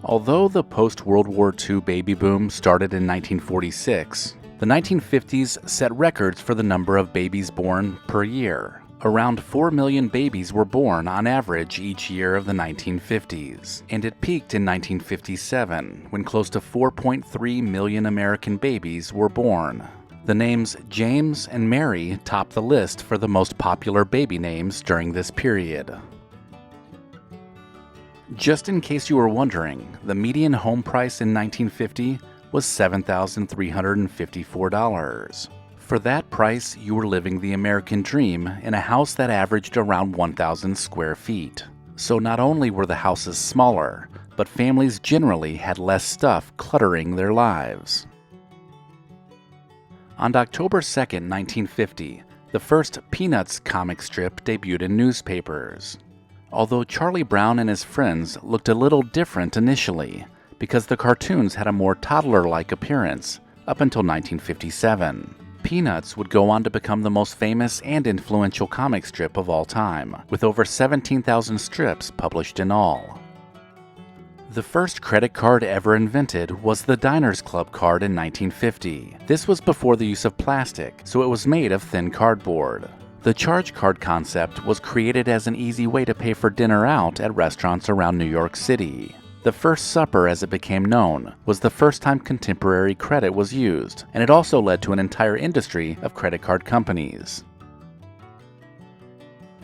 Although the post-World War II baby boom started in 1946, the 1950s set records for the number of babies born per year. Around 4 million babies were born on average each year of the 1950s, and it peaked in 1957 when close to 4.3 million American babies were born. The names James and Mary topped the list for the most popular baby names during this period. Just in case you were wondering, the median home price in 1950 was $7,354. For that price, you were living the American dream in a house that averaged around 1,000 square feet. So not only were the houses smaller, but families generally had less stuff cluttering their lives. On October 2, 1950, the first Peanuts comic strip debuted in newspapers. Although Charlie Brown and his friends looked a little different initially, because the cartoons had a more toddler-like appearance up until 1957. Peanuts would go on to become the most famous and influential comic strip of all time, with over 17,000 strips published in all. The first credit card ever invented was the Diners Club card in 1950. This was before the use of plastic, so it was made of thin cardboard. The charge card concept was created as an easy way to pay for dinner out at restaurants around New York City. The First Supper, as it became known, was the first time contemporary credit was used, and it also led to an entire industry of credit card companies.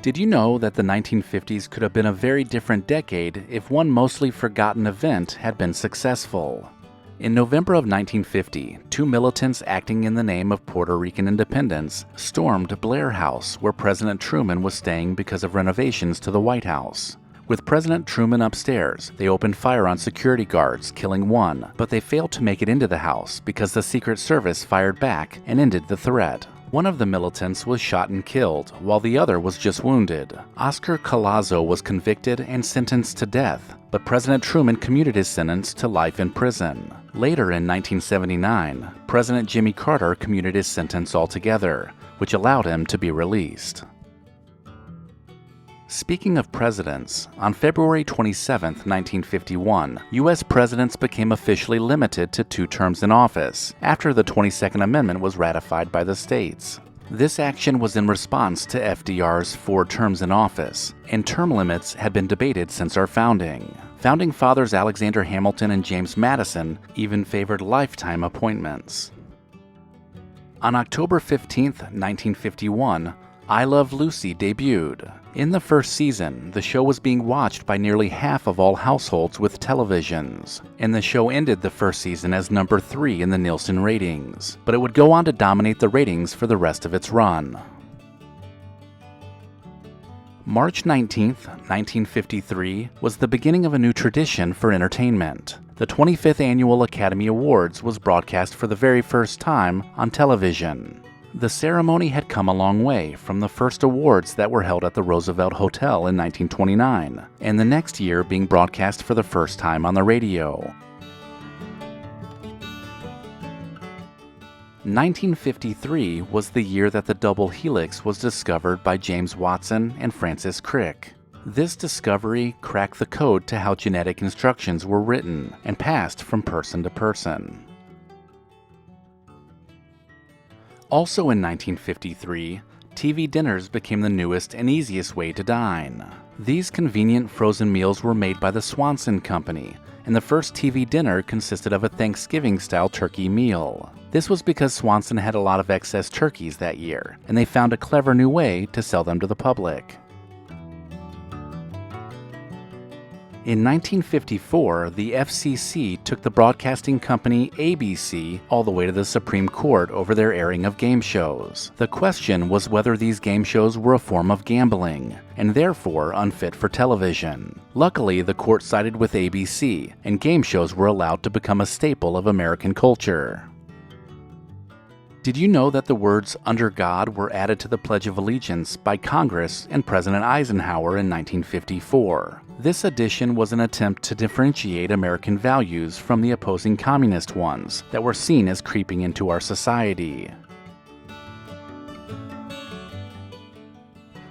Did you know that the 1950s could have been a very different decade if one mostly forgotten event had been successful? In November of 1950, two militants acting in the name of Puerto Rican independence stormed Blair House, where President Truman was staying because of renovations to the White House. With President Truman upstairs, they opened fire on security guards, killing one, but they failed to make it into the house because the Secret Service fired back and ended the threat. One of the militants was shot and killed, while the other was just wounded. Oscar Collazo was convicted and sentenced to death, but President Truman commuted his sentence to life in prison. Later in 1979, President Jimmy Carter commuted his sentence altogether, which allowed him to be released. Speaking of presidents, on February 27, 1951, U.S. presidents became officially limited to 2 terms in office, after the 22nd Amendment was ratified by the states. This action was in response to FDR's 4 terms in office, and term limits had been debated since our founding. Founding fathers Alexander Hamilton and James Madison even favored lifetime appointments. On October 15, 1951, I Love Lucy debuted. In the first season, the show was being watched by nearly half of all households with televisions, and the show ended the first season as number 3 in the Nielsen ratings, but it would go on to dominate the ratings for the rest of its run. March 19, 1953, was the beginning of a new tradition for entertainment. The 25th Annual Academy Awards was broadcast for the very first time on television. The ceremony had come a long way from the first awards that were held at the Roosevelt Hotel in 1929, and the next year being broadcast for the first time on the radio. 1953 was the year that the double helix was discovered by James Watson and Francis Crick. This discovery cracked the code to how genetic instructions were written and passed from person to person. Also in 1953, TV dinners became the newest and easiest way to dine. These convenient frozen meals were made by the Swanson Company, and the first TV dinner consisted of a Thanksgiving-style turkey meal. This was because Swanson had a lot of excess turkeys that year, and they found a clever new way to sell them to the public. In 1954, the FCC took the broadcasting company ABC all the way to the Supreme Court over their airing of game shows. The question was whether these game shows were a form of gambling, and therefore unfit for television. Luckily, the court sided with ABC, and game shows were allowed to become a staple of American culture. Did you know that the words "under God" were added to the Pledge of Allegiance by Congress and President Eisenhower in 1954? This addition was an attempt to differentiate American values from the opposing communist ones that were seen as creeping into our society.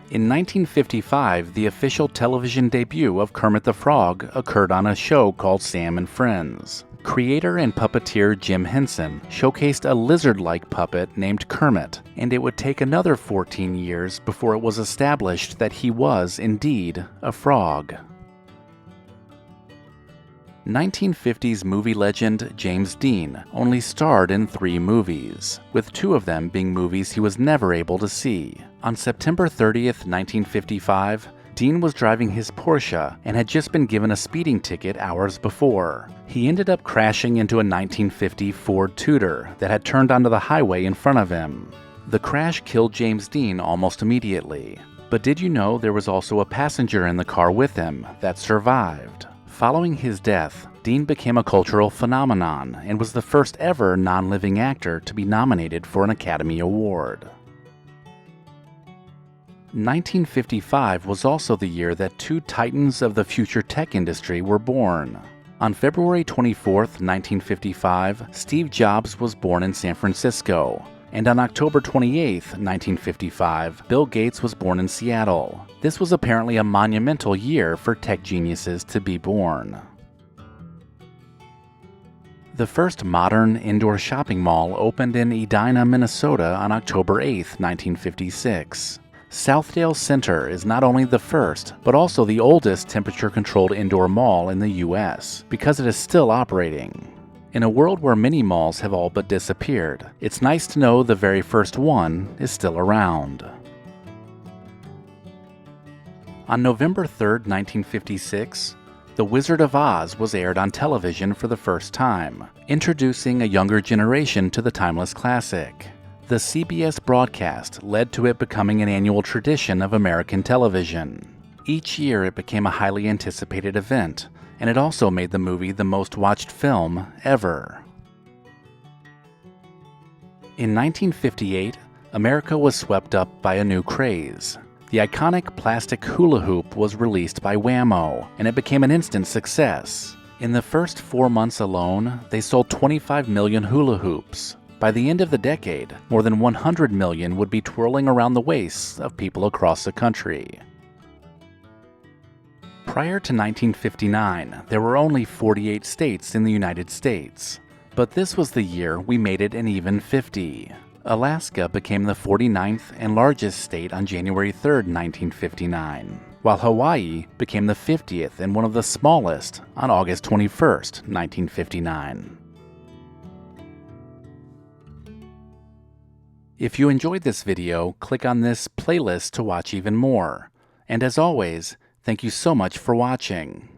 In 1955, the official television debut of Kermit the Frog occurred on a show called Sam and Friends. Creator and puppeteer Jim Henson showcased a lizard-like puppet named Kermit, and it would take another 14 years before it was established that he was, indeed, a frog. 1950s movie legend James Dean only starred in 3 movies, with 2 of them being movies he was never able to see. On September 30th, 1955, Dean was driving his Porsche and had just been given a speeding ticket hours before. He ended up crashing into a 1950 Ford Tudor that had turned onto the highway in front of him. The crash killed James Dean almost immediately. But did you know there was also a passenger in the car with him that survived? Following his death, Dean became a cultural phenomenon and was the first ever non-living actor to be nominated for an Academy Award. 1955 was also the year that 2 titans of the future tech industry were born. On February 24, 1955, Steve Jobs was born in San Francisco, and on October 28, 1955, Bill Gates was born in Seattle. This was apparently a monumental year for tech geniuses to be born. The first modern indoor shopping mall opened in Edina, Minnesota on October 8, 1956. Southdale Center is not only the first, but also the oldest temperature-controlled indoor mall in the U.S., because it is still operating. In a world where many malls have all but disappeared, it's nice to know the very first one is still around. On November 3, 1956, The Wizard of Oz was aired on television for the first time, introducing a younger generation to the timeless classic. The CBS broadcast led to it becoming an annual tradition of American television. Each year it became a highly anticipated event, and it also made the movie the most watched film ever. In 1958, America was swept up by a new craze. The iconic plastic hula hoop was released by Wham-O, and it became an instant success. In the first 4 months alone, they sold 25 million hula hoops. By the end of the decade, more than 100 million would be twirling around the waists of people across the country. Prior to 1959, there were only 48 states in the United States. But this was the year we made it an even 50. Alaska became the 49th and largest state on January 3, 1959, while Hawaii became the 50th and one of the smallest on August 21, 1959. If you enjoyed this video, click on this playlist to watch even more. And as always, thank you so much for watching.